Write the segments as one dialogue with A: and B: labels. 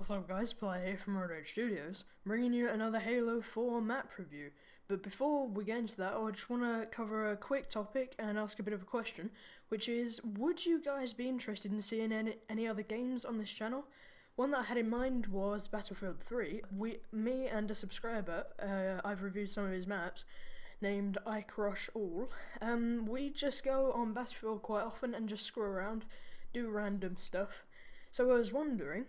A: What's up guys, Player here from RoadRageStudios, bringing you another Halo 4 map review. But before we get into that, I just want to cover a quick topic and ask a bit of a question, which is, would you guys be interested in seeing any other games on this channel? One that I had in mind was Battlefield 3. Me and a subscriber, I've reviewed some of his maps, named I Crush All. We just go on Battlefield quite often and just screw around, do random stuff. So I was wondering,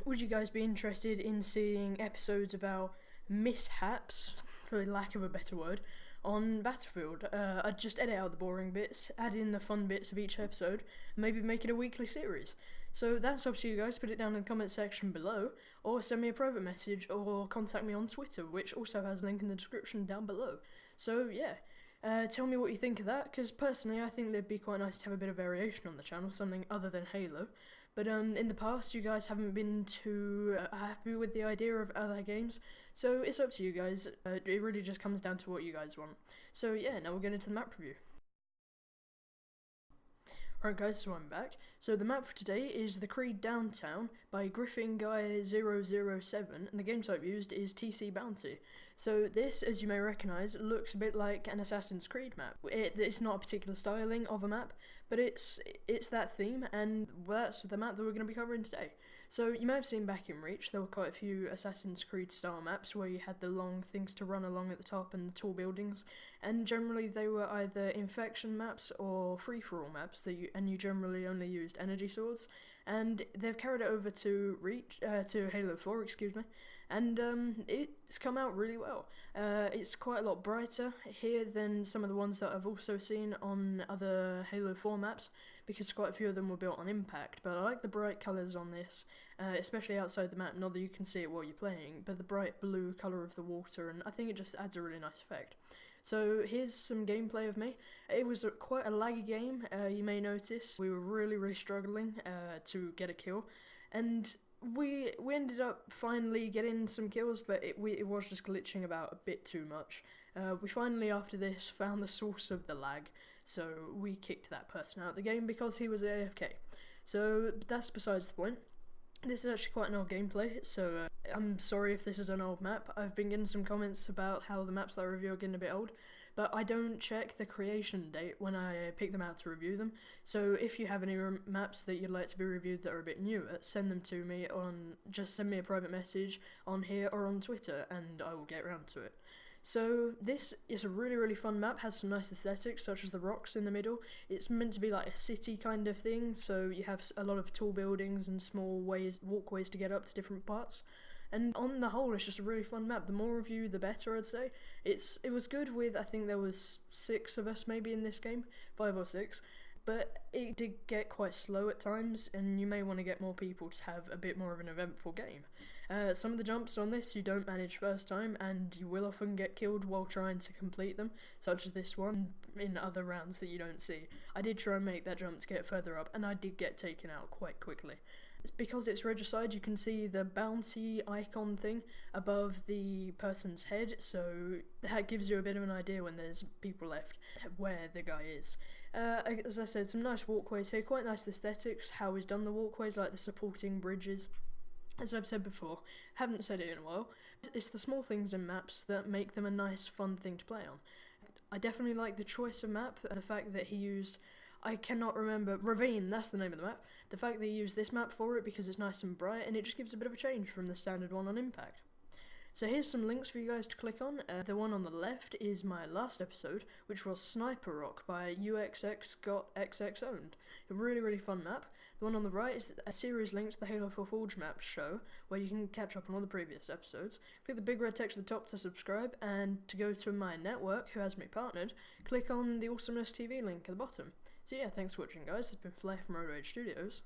A: would you guys be interested in seeing episodes of our mishaps, for lack of a better word, on Battlefield? I'd just edit out the boring bits, add in the fun bits of each episode, and maybe make it a weekly series. So that's up to you guys. Put it down in the comment section below, or send me a private message, or contact me on Twitter, which also has a link in the description down below. So yeah, tell me what you think of that, because personally I think it'd be quite nice to have a bit of variation on the channel, something other than Halo. But in the past, you guys haven't been too happy with the idea of other games, so it's up to you guys. It really just comes down to what you guys want. So yeah, now we'll get into the map review. Alright guys, so I'm back. So the map for today is the Creed Downtown by GryffinGuy007, and the game type used is TC Bounty. So this, as you may recognise, looks a bit like an Assassin's Creed map. It's not a particular styling of a map, but it's that theme, and that's the map that we're going to be covering today. So you may have seen back in Reach, there were quite a few Assassin's Creed style maps where you had the long things to run along at the top and the tall buildings, and generally they were either infection maps or free-for-all maps and you generally only used energy swords, and they've carried it over to to Halo 4, excuse me, and it's come out really well. It's quite a lot brighter here than some of the ones that I've also seen on other Halo 4 maps, because quite a few of them were built on impact, but I like the bright colours on this, especially outside the map. Not that you can see it while you're playing, but the bright blue colour of the water, and I think it just adds a really nice effect. So here's some gameplay of me. It was quite a laggy game, you may notice. We were really struggling to get a kill, and we ended up finally getting some kills, but it was just glitching about a bit too much. We finally, after this, found the source of the lag, so we kicked that person out of the game because he was AFK. So that's besides the point. This is actually quite an old gameplay, so I'm sorry if this is an old map. I've been getting some comments about how the maps that I review are getting a bit old, but I don't check the creation date when I pick them out to review them. So if you have any maps that you'd like to be reviewed that are a bit newer, send them to me just send me a private message on here or on Twitter, and I will get around to it. So this is a really fun map, has some nice aesthetics such as the rocks in the middle. It's meant to be like a city kind of thing, so you have a lot of tall buildings and small walkways to get up to different parts. And on the whole, it's just a really fun map. The more of you, the better, I'd say. It was good with, I think there was 6 of us maybe in this game, 5 or 6. But it did get quite slow at times, and you may want to get more people to have a bit more of an eventful game. Some of the jumps on this you don't manage first time, and you will often get killed while trying to complete them, such as this one in other rounds that you don't see. I did try and make that jump to get further up, and I did get taken out quite quickly. It's because it's Regicide, you can see the bounty icon thing above the person's head, so that gives you a bit of an idea when there's people left where the guy is. As I said, some nice walkways here, quite nice aesthetics, how he's done the walkways, like the supporting bridges. As I've said before, haven't said it in a while, it's the small things in maps that make them a nice fun thing to play on. I definitely like the choice of map, the fact that he used, I cannot remember, Ravine, that's the name of the map. The fact that he used this map for it because it's nice and bright, and it just gives a bit of a change from the standard one on Impact. So here's some links for you guys to click on. The one on the left is my last episode, which was Sniper Rock by UXX Got XX Owned. A really fun map. The one on the right is a series link to the Halo 4 Forge map show, where you can catch up on all the previous episodes. Click the big red text at the top to subscribe, and to go to my network, who has me partnered, click on the Awesomeness TV link at the bottom. So yeah, thanks for watching guys, it's been Flair from RoadRageStudios.